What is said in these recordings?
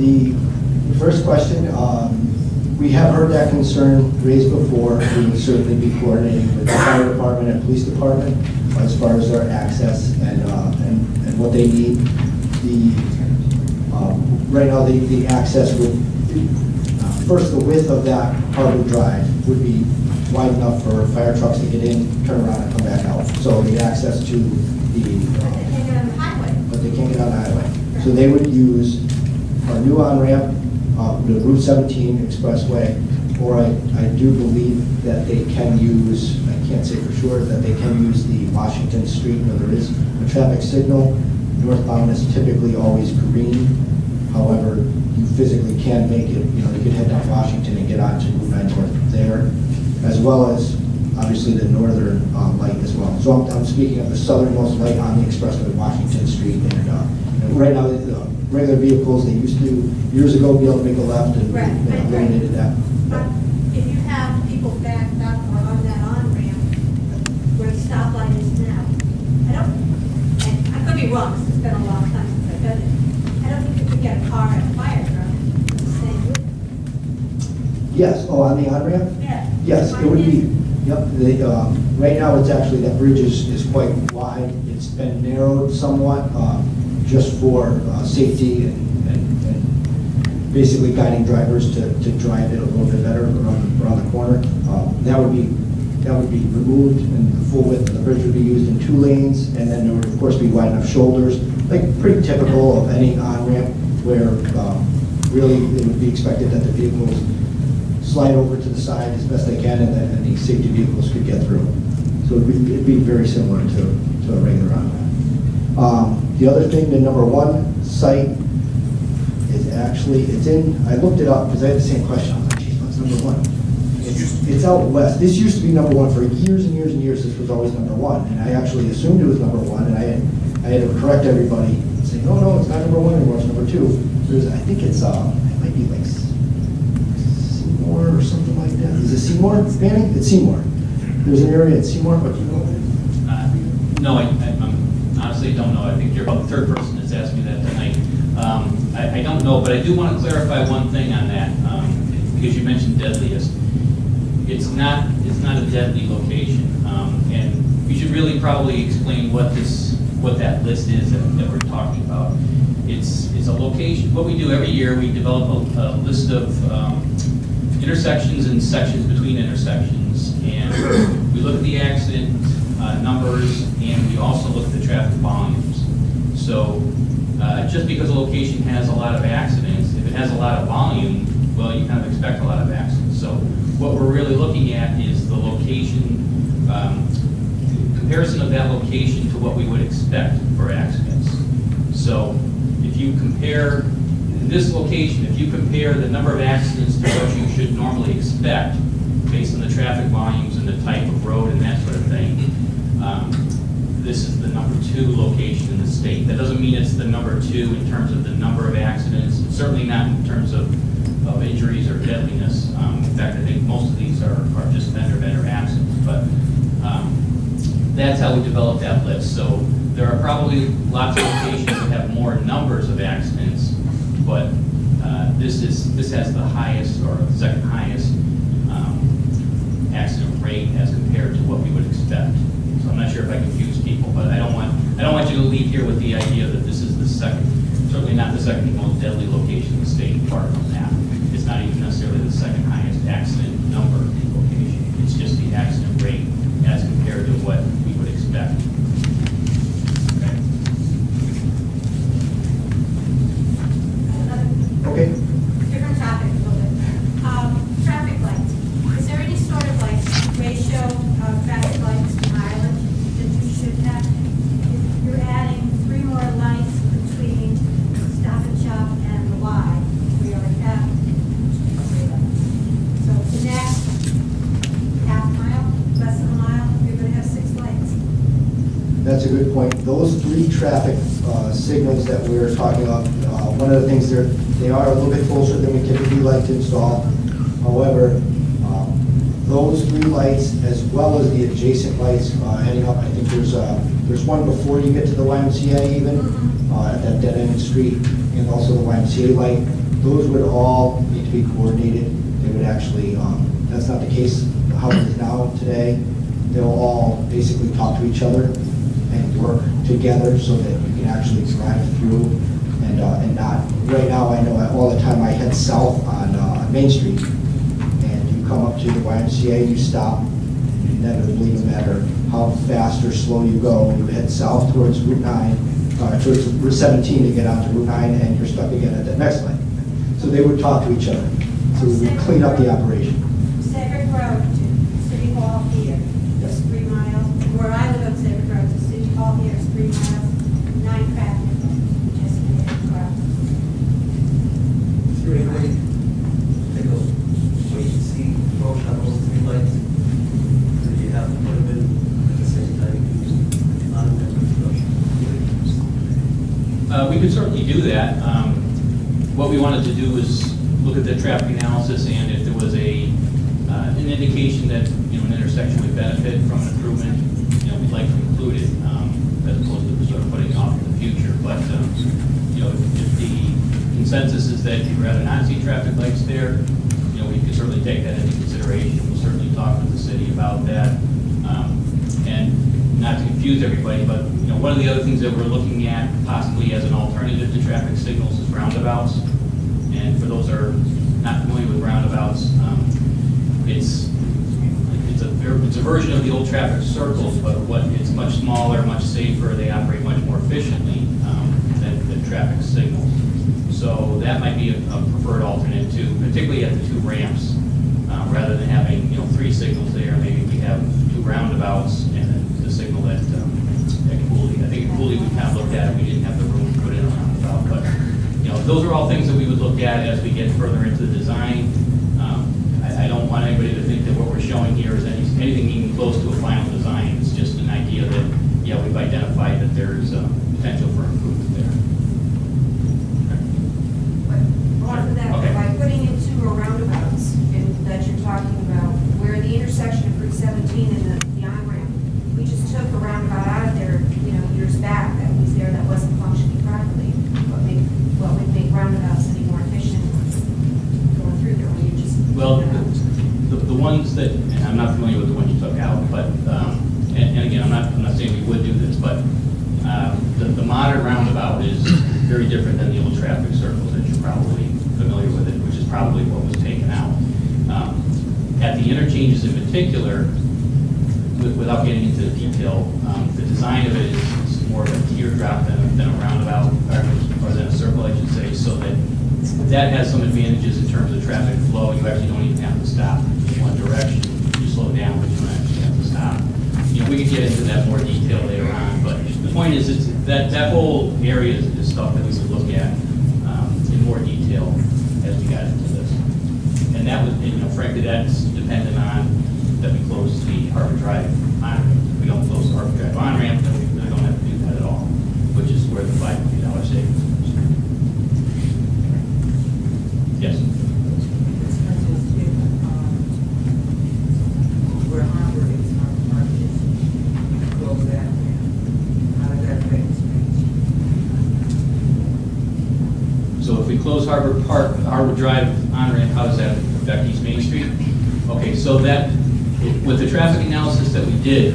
The first question, we have heard that concern raised before. We will certainly be coordinating with the fire department and police department as far as their access and what they need. Right now, the access would, first, the width of that Harbor Drive would be wide enough for fire trucks to get in, turn around, and come back out. So the access to the... but they can't get on the highway. But they can't get on the highway. So they would use our new on-ramp, the Route 17 Expressway, or I do believe that they can use, I can't say for sure, that they can use the Washington Street where there is a traffic signal. Northbound is typically always green. However, you physically can make it, you know, you can head down Washington and get onto Route 9 North there, as well as obviously the northern light as well. So I'm speaking of the southernmost light on the expressway, Washington Street, and right now the regular vehicles, they used to years ago be able to make a left, and right, they eliminated that. But if you have people backed up or on that on-ramp where the stoplight is now, and I could be wrong, because it's been a long time since I've done it. I don't think you could get a car and a fire truck the same width. Yes, oh, on the on-ramp? Yeah. Yes, it would be. Yep, right now it's actually, that bridge is quite wide. It's been narrowed somewhat just for safety and basically guiding drivers to drive it a little bit better around the corner. That would be removed, and the full width of the bridge would be used in 2 lanes, and then there would of course be wide enough shoulders, like pretty typical of any on-ramp, where really it would be expected that the vehicles slide over to the side as best they can, and then the safety vehicles could get through. So it'd be very similar to a regular on-ramp. The other thing, the number 1 site is actually, it's in, I looked it up because I had the same question. I was like, geez, what's number 1? It's out west. This used to be number 1 for years and years and years. This was always number 1, and I actually assumed it was number 1, and I had to correct everybody and say, no, it's not number 1 anymore, it's number 2. I think it's, it might be like Seymour or something like that. Is it Seymour, Fanning? It's Seymour. There's an area at Seymour, but you know. No, I honestly don't know. I think you're about the 3rd person that's asked me that tonight. I don't know, but I do want to clarify one thing on that, because you mentioned deadliest. It's not a deadly location, and you should really probably explain what that list is that we're talking about. It's a location. What we do every year, we develop a list of intersections and sections between intersections, and we look at the accident numbers, and we also look at the traffic volumes. So just because a location has a lot of accidents, if it has a lot of volume, well, you kind of expect a lot of accidents. So what we're really looking at is the location, comparison of that location to what we would expect for accidents. So if you compare, in this location, if you compare the number of accidents to what you should normally expect based on the traffic volumes and the type of road and that sort of thing, this is the number 2 location in the state. That doesn't mean it's the number 2 in terms of the number of accidents, certainly not in terms of injuries or deadliness. In fact, I think most of these are just vendor accidents, but that's how we develop that list. So there are probably lots of locations that have more numbers of accidents, but this has the highest or second highest accident rate as compared to what we would expect. So I'm not sure if I confuse people, but I don't want you to leave here with the idea that this is the second, certainly not the second most deadly location in the state, far from that. It's not even necessarily the second highest accident number location. It's just the accident rate as compared to what we would expect. Okay. Different topic a little bit. Traffic lights. Is there any sort of like ratio of traffic lights to mileage that you should have? If you're adding 3 more lights between Stop and Shop and the Y, we already have 3 lights. So the next half mile, less than a mile, you're going to have 6 lights. That's a good point. Those 3 traffic signals that we're talking about, one of the things they are a little bit closer than we typically like to install. However, those 3 lights, as well as the adjacent lights heading up, I think there's one before you get to the YMCA even, at that dead end street, and also the YMCA light. those would all need to be coordinated. They would actually, that's not the case how it is now today. They'll all basically talk to each other and work together so that you can actually drive through and not, right now I know all the time I head south on Main Street and you come up to the YMCA, you stop, and inevitably no matter how fast or slow you go, you head south towards Route 9, towards Route 17 to get onto Route 9 and you're stuck again at the next light. So they would talk to each other. So we would clean up the operation. Cedric Road to City Hall here is 3 miles. Where I live on Cedric Road to City Hall here is 3 miles, 9 traffic. Just a crowd. Is there any way to go wait and see both on those 3 lights? Or do you have to put them in at the same time? We could certainly do that. What we wanted to do is look at the traffic analysis, and if there was an indication that an intersection would benefit from an improvement, we'd like to include it, as opposed to sort of putting it off in the future. But if the consensus is that you'd rather not see traffic lights there, we could certainly take that into consideration. We'll certainly talk with the city about that, and not to confuse everybody, but one of the other things that we're looking at possibly as an alternative to traffic signals is roundabouts. And for those that are not familiar with roundabouts, it's a version of the old traffic circles, but it's much smaller, much safer. They operate much more efficiently than traffic signals. So that might be a preferred alternate too, particularly at the 2 ramps, rather than having 3 signals there. Maybe we have 2 roundabouts and then the signal at Cooley. I think at Cooley we kind of looked at it. We didn't have the room to put in a roundabout, but those are all things that we would look at as we get further into the design. I don't want anybody to think that what we're showing here is anything even close to a final design. It's just an idea that, we've identified that there's potential for improvement there. More than that, Okay. by putting in 2 roundabouts, and that you're talking about, where the intersection of Route 17 and the on-ramp, we just took a roundabout out of there, years back that was there that wasn't functioning properly. What would make roundabouts any more efficient going through there when you just... Well, the ones that, and I'm not familiar with the ones you took out, but, and again, I'm not saying we would do this, but the modern roundabout is very different than the old traffic circles that you're probably familiar with it, which is probably what was taken out. At the interchanges in particular, without getting into the detail, the design of it is more of a teardrop than a roundabout, or than a circle, I should say, so that has some advantages in terms of traffic flow. You actually don't even have to stop in one direction. You slow down, but you don't actually have to stop. We could get into that more detail later on, but the point is that whole area is stuff that we would look at in more detail as we got into this. And that was, frankly, that's dependent on that we close the Harbor Drive on-ramp. If we don't close the Harbor Drive on-ramp, then we really don't have to do that at all, which is where the $5 million savings is. Yes? Where Harbor is, Harbor Park is, close that, how does that affect the streets? So if we close Harbor Park, Harbor Drive on-ramp, how does that affect East Main Street? Okay, so that, with the traffic analysis that we did,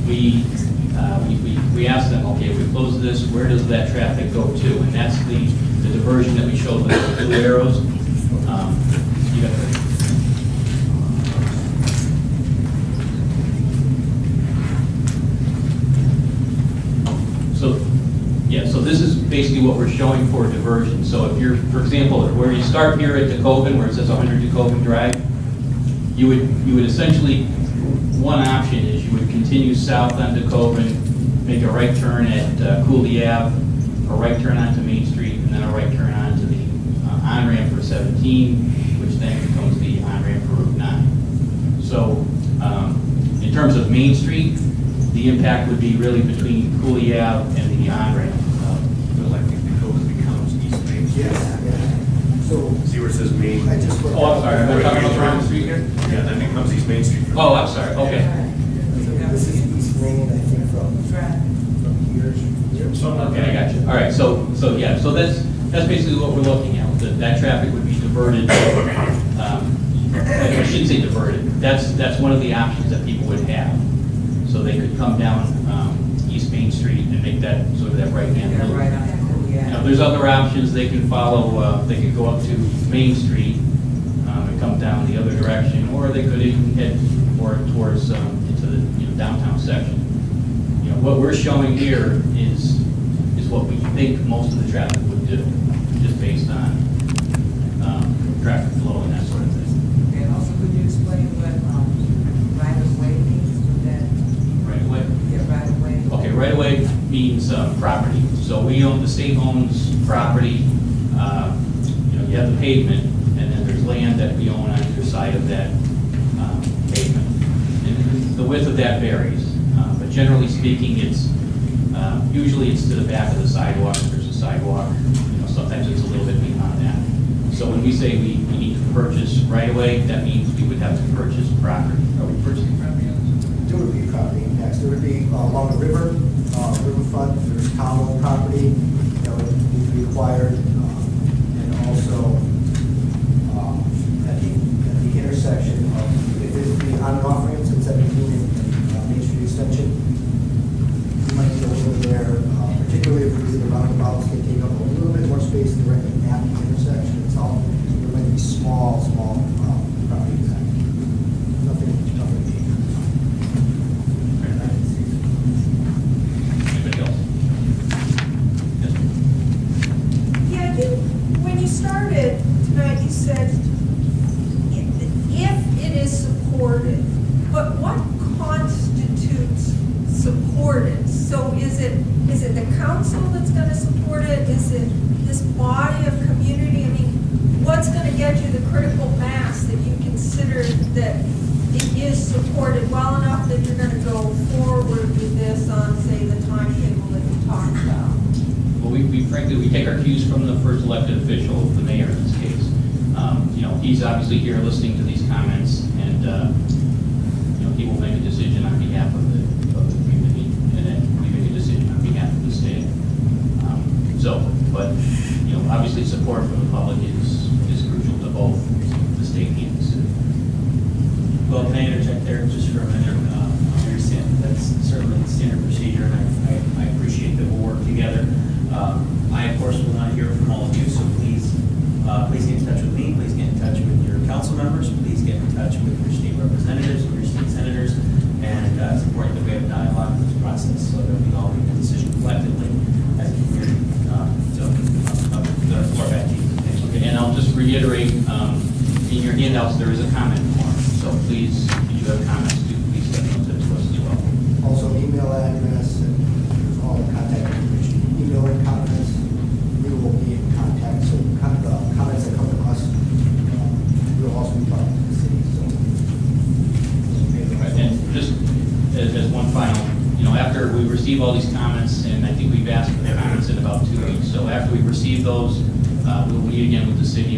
we asked them, okay, if we close this, where does that traffic go to? And that's the diversion that we showed with the blue arrows. You got that? So this is basically what we're showing for diversion. So if you're, for example, where you start here at DeKoven, where it says 100 DeKoven Drive, you would essentially, one option is you would continue south on DeKoven, make a right turn at Cooley Ave, a right turn onto Main Street, and then a right turn onto the on-ramp for 17, which then becomes the on-ramp for Route 9. So in terms of Main Street, the impact would be really between Cooley Ave and the on-ramp. I think DeKoven becomes East Main Street. Yeah. So, See where it says Main? I just... Oh, I'm sorry, am I talking about the wrong street here? Yeah, then becomes East Main Street. Oh, I'm sorry, okay. This is East Main, I think, from here. Okay, I got you. All right, so that's basically what we're looking at. that traffic would be diverted. I shouldn't say diverted. That's one of the options that people would have. So they could come down East Main Street and make that sort of that right-hand Yeah, loop. right on that, yeah. There's other options. They can follow. They could go up to Main Street and come down the other direction, or they could even head more towards into the downtown section. What we're showing here is what we think most of the traffic would do, just based on traffic flow and that sort of thing. And also, could you explain what right-of-way means with that? Right away. Yeah, right-of-way. Okay, right away means property. So the state owns property. You have the pavement, and then there's land that we own on either side of that pavement. And the width of that varies, but generally speaking, it's usually it's to the back of the sidewalk. If there's a sidewalk, sometimes it's a little bit beyond that. So when we say we need to purchase right away, that means we would have to purchase property. Are we purchasing property on this? There would be property impacts. There would be along the riverfront, there's town-owned property that would need to be acquired. And also at the intersection of, if there's the on and off ramps at 17 and Main Street Extension, we might need a little bit there, particularly if the roundabouts can take up a little bit more space directly at the intersection itself. There might be small property impacts. Nothing big. Anybody else? Yes. Yeah, when you started tonight, you said if it is supported, but what constitutes supported? So is it the council that's going to support it? Is it this body of community? I mean, what's going to get you the critical mass that you consider that it is supported well enough that you're going to go forward with this on, say, the timetable that we talked about? Well, frankly, we take our cues from the first elected official, the mayor in this case. He's obviously here listening to these comments, and he will make a decision on behalf of the community, and then we make a decision on behalf of the state. But obviously support from the public is crucial to both the state and the city. Well, can I interject there just for a minute? I understand that's certainly standard procedure, and I appreciate that we'll work together. I, of course, will not hear from all of you, so please get in touch with me. Please get in touch with your council members. Please get in touch with your state representatives, your state senators, and it's important that we have dialogue in this process so that we all make a decision collectively as a community. The floor back to you. Okay, and I'll just reiterate, in your handouts, there is a comment form, so please, if you have comments, please send them to us as well. Also, email address and all the contact information. Email and comments, we will be in contact. So comments that come to us, we'll also be talking to the city. So, And just as one final, after we receive all these comments, and I think we've asked for the comments in about 2 weeks, so after we receive those, we'll meet again with the city